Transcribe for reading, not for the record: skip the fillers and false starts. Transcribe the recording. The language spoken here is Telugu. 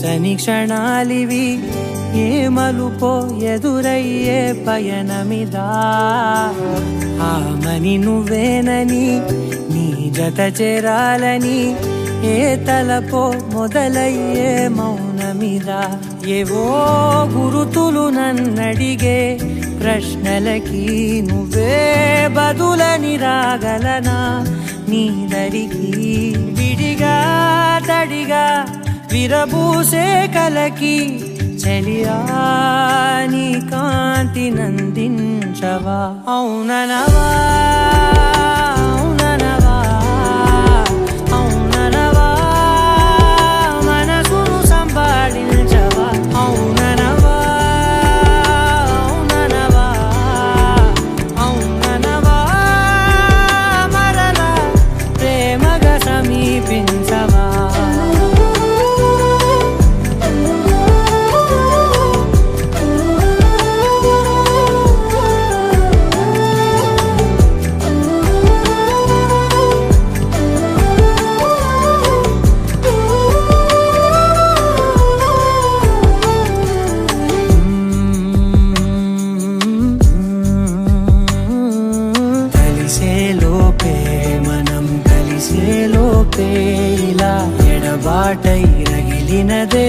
వెచ్చని క్షణాలివి ఏ మలుపో ఎదురయ్యే పయనమిదా ఆమని నువ్వేనని నీ జత చేరాలని ఏ తలపో మొదలయ్యే మౌనమిదా ఏవో గురుతులు నన్నడిగే ప్రశ్నలకి నువ్వే బదులని రాగలనా నీ దరికి విడిగా తడిగా విరబూసే కలకి చెలియా నీ కాంతి నందించవా అవుననవా అవుననవా అవుననవా మనసును సంపాదించవా అవుననవా అవుననవా అవుననవా మరలా ప్రేమగా సమీపించవా ఇలా ఎడబాటై రగిలినదే